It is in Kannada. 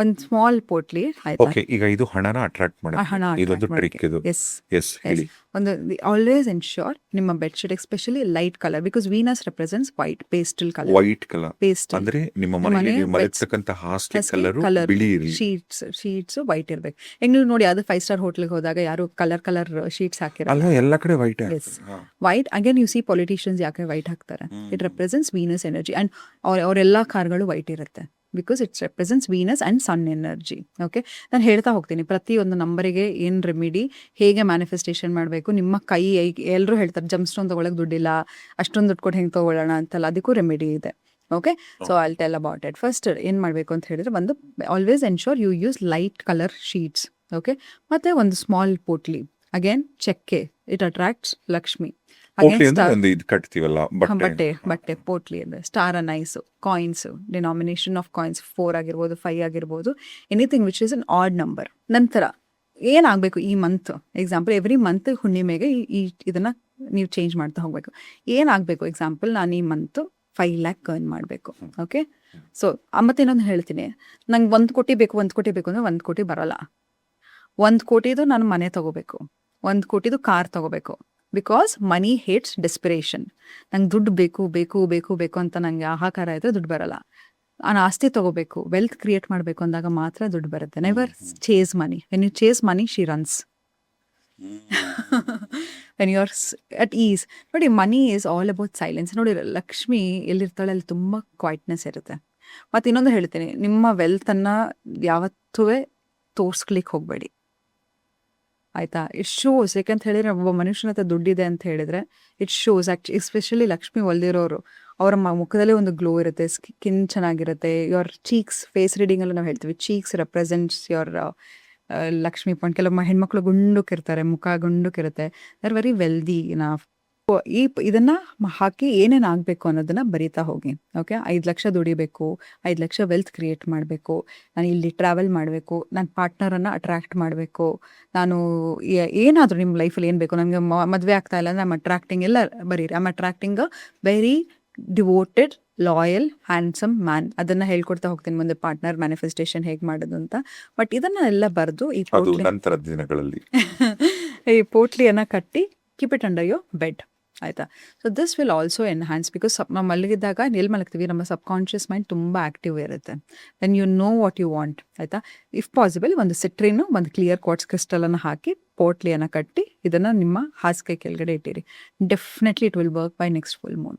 ಒಂದು ಸ್ಮಾಲ್ ಪೋಟ್ಲಿ ಆಯ್ತಾ, ಓಕೆ, ಈಗ ಇದು ಹಣನ ಅಟ್ರಾಕ್ಟ್ ಆ ಮಾಡುತ್ತೆ. ಹಣ ಇದೊಂದು ಅಟ್ರಾಕ್ಟ್ ಟ್ರಿಕ್ ಮಾಡೋಕ್ಕೆ. ಇದು. ಎಸ್ ಎಸ್, ಎಸ್ ಹೇಳಿ. ಒಂದು ಆಲ್ವೇಸ್ ಎನ್ಶ್ಯೂರ್ ನಿಮ್ಮ bedsheet especially light colour, because Venus represents white pastel colour. White colour pastel ಅಂದ್ರೆ ನಿಮ್ಮ ನಿಮ್ಮ ಮನೆಯಲ್ಲಿ ಮನೆ ನೀವು ಮಲಗ್ತಕ್ಕಂಥ ಹಾಸಿಗೆ ಕಲರ್ ಕಲರ್ ಬಿಳಿ ಇರಲಿ. ಶೀಟ್ಸ್ ವೈಟ್ ಇರ್ಬೇಕು. ಈಗ ನೀವು ನೋಡಿ, ಅದು 5 ಸ್ಟಾರ್ ಹೋಟ್ಲಿಗೆ ಹೋದಾಗ ಯಾರು ಕಲರ್ ಶೀಟ್ಸ್ ಹಾಕಿರಲ್ಲ. ಅಲ್ಲ, ಎಲ್ಲ ಕಡೆ white. Yes, white again you see politicians ಯಾಕೆ ವೈಟ್ ಹಾಕ್ತಾರೆ? It represents Venus energy and ಅವರೆಲ್ಲ ಕಾರ್ಗಳು ವೈಟ್ ಇರುತ್ತೆ, because it's represents Venus and sun energy. Okay, ನಾನು ಹೇಳ್ತಾ ಹೋಗ್ತೀನಿ ಪ್ರತಿಯೊಂದು ನಂಬರಿಗೆ ಏನು ರೆಮಿಡಿ, ಹೇಗೆ ಮ್ಯಾನಿಫೆಸ್ಟೇಷನ್ ಮಾಡಬೇಕು. ನಿಮ್ಮ ಕೈ ಎಲ್ಲರೂ ಹೇಳ್ತಾರೆ ಜಮ್ ಸ್ಟೋನ್ ತೊಗೊಳಕ್ಕೆ ದುಡ್ಡಿಲ್ಲ, ಅಷ್ಟೊಂದು ದುಡ್ಡು ಕೊಟ್ಟು ಹೆಂಗೆ ತೊಗೊಳ್ಳೋಣ ಅಂತಲ್ಲ, ಅದಕ್ಕೂ ರೆಮಿಡಿ ಇದೆ. Okay, so I'll tell about it. First ಏನು ಮಾಡಬೇಕು ಅಂತ ಹೇಳಿದ್ರೆ, ಒಂದು always ensure you use light colour sheets. Okay, ಮತ್ತು ಒಂದು ಸ್ಮಾಲ್ ಪೋಟ್ಲಿ, ಅಗೇನ್ ಚೆಕ್ಕೆ, ಇಟ್ ಅಟ್ರಾಕ್ಟ್ಸ್ ಲಕ್ಷ್ಮಿ. ಪೋಟ್ಲಿ ಅಂದ್ರೆ ಒಂದು ಇದು ಕಟ್ತೀವಲ್ಲ ಬಟ್ಟೆ ಪೋಟ್ಲಿ ಅಂದ್ರೆ star anise, coins, denomination of coins 4 ಆಗಿರ್ಬೋದು, 5 ಆಗಿರ್ಬೋದು, anything which is an odd number. ನಂತರ ಏನಾಗಬೇಕು ಈ ಮಂತ್, ಎಕ್ಸಾಂಪಲ್ ಎವ್ರಿ ಮಂತ್ ಹುಣ್ಣಿಮೆಗೆ ಇದನ್ನ ನೀವು ಚೇಂಜ್ ಮಾಡ್ತಾ ಹೋಗ್ಬೇಕು. ಏನಾಗಬೇಕು, ಎಕ್ಸಾಂಪಲ್ ನಾನು ಈ ಮಂತ್ 5 lakh ಅರ್ನ್ ಮಾಡಬೇಕು. ಓಕೆ, ಸೊ ಮತ್ತೆ ಇನ್ನೊಂದು ಹೇಳ್ತೀನಿ, ನಂಗೆ 1 ಕೋಟಿ ಬೇಕು ಅಂದರೆ 1 ಕೋಟಿ ಬರಲ್ಲ. 1 ಕೋಟಿದು ನಾನು ಮನೆ ತಗೋಬೇಕು, 1 ಕೋಟಿದು ಕಾರ್ ತಗೋಬೇಕು. Because money hates desperation. ನಂಗೆ ದುಡ್ಡು ಬೇಕು ಅಂತ ನಂಗೆ ಹಾಹಾಕಾರ ಇದ್ರೆ ದುಡ್ಡು ಬರಲ್ಲ. ನಾನು ಆಸ್ತಿ ತಗೋಬೇಕು, ವೆಲ್ತ್ ಕ್ರಿಯೇಟ್ ಮಾಡಬೇಕು ಅಂದಾಗ ಮಾತ್ರ ದುಡ್ಡು ಬರುತ್ತೆ. Never chase money. When you chase money she runs. When you are at ease. ನೋಡಿ, money is all about silence. ನೋಡಿ, ಲಕ್ಷ್ಮಿ ಎಲ್ಲಿರ್ತಾಳೆ ಅಲ್ಲಿ ತುಂಬ ಕ್ವೈಟ್ನೆಸ್ ಇರುತ್ತೆ. ಮತ್ತು ಇನ್ನೊಂದು ಹೇಳ್ತೀನಿ, ನಿಮ್ಮ ವೆಲ್ತನ್ನು ಯಾವತ್ತೂ ತೋರ್ಸ್ಲಿಕ್ಕೆ ಹೋಗಬೇಡಿ, ಆಯಿತಾ? It shows. ಯಾಕಂತ ಹೇಳಿದ್ರೆ, ಒಬ್ಬ ಮನುಷ್ಯನ ಹತ್ರ ದುಡ್ಡಿದೆ ಅಂತ ಹೇಳಿದ್ರೆ ಇಟ್ ಶೋಸ್. ಎಸ್ಪೆಷಲಿ ಲಕ್ಷ್ಮಿ ಒಲ್ದಿರೋರು, ಅವರ ಮುಖದಲ್ಲಿ ಒಂದು ಗ್ಲೋ ಇರುತ್ತೆ, ಸ್ಕಿನ್ ಚೆನ್ನಾಗಿರುತ್ತೆ. ಯುವರ್ ಚೀಕ್ಸ್, ಫೇಸ್ ರೀಡಿಂಗಲ್ಲಿ ನಾವು ಹೇಳ್ತೀವಿ cheeks represents your Lakshmi point. ಕೆಲವು ಹೆಣ್ಮಕ್ಳು ಗುಂಡುಕಿರ್ತಾರೆ, ಮುಖ ಗುಂಡುಕಿರುತ್ತೆ, ದೇ ಆರ್ ವೆರಿ ವೆಲ್ದಿ. ಇದನ್ನ ಹಾಕಿ ಏನೇನು ಆಗಬೇಕು ಅನ್ನೋದನ್ನ ಬರೀತಾ ಹೋಗಿ. ಓಕೆ, 5 ಲಕ್ಷ ದುಡಿಬೇಕು, 5 ಲಕ್ಷ ವೆಲ್ತ್ ಕ್ರಿಯೇಟ್ ಮಾಡಬೇಕು, ನಾನು ಇಲ್ಲಿ ಟ್ರಾವೆಲ್ ಮಾಡಬೇಕು, ನನ್ನ ಪಾರ್ಟ್ನರನ್ನು ಅಟ್ರಾಕ್ಟ್ ಮಾಡಬೇಕು, ನಾನು ಏನಾದರೂ ನಿಮ್ಮ ಲೈಫಲ್ಲಿ ಏನು ಬೇಕು, ನನಗೆ ಮದುವೆ ಆಗ್ತಾ ಇಲ್ಲ ಅಂದರೆ ಐಮ್ ಅಟ್ರಾಕ್ಟಿಂಗ್, ಎಲ್ಲ ಬರೀರಿ. I'm attracting a very devoted, loyal, handsome man. ಅದನ್ನು ಹೇಳ್ಕೊಡ್ತಾ ಹೋಗ್ತೀನಿ ಮುಂದೆ, ಪಾರ್ಟ್ನರ್ ಮ್ಯಾನಿಫೆಸ್ಟೇಷನ್ ಹೇಗೆ ಮಾಡೋದು ಅಂತ. ಬಟ್ ಇದನ್ನ ಎಲ್ಲ ಬರೆದು ಈ ನಂತರ ದಿನಗಳಲ್ಲಿ ಈ ಪೋಟ್ಲಿಯನ್ನು ಕಟ್ಟಿ keep it under your bed, ಆಯಿತಾ? So this will also enhance, because ನಾವು ಮಲಗಿದಾಗ ಎಲ್ಲಿ ಮಲಗ್ತೀವಿ, ನಮ್ಮ ಸಬ್ಕಾನ್ಷಿಯಸ್ ಮೈಂಡ್ ತುಂಬ ಆ್ಯಕ್ಟಿವ್ ಇರುತ್ತೆ. When you know what you want, ಆಯಿತಾ? ಇಫ್ ಪಾಸಿಬಲ್ ಒಂದು ಸಿಟ್ರಿನು, ಒಂದು ಕ್ಲಿಯರ್ ಕ್ವಾರ್ಟ್ಸ್ ಕ್ರಿಸ್ಟಲನ್ನು ಹಾಕಿ ಪೋಟ್ಲಿಯನ್ನು ಕಟ್ಟಿ ಇದನ್ನು ನಿಮ್ಮ ಹಾಸಿಗೆ ಕೆಳಗಡೆ ಇಟ್ಟಿರಿ. Definitely it will work by next full Moon.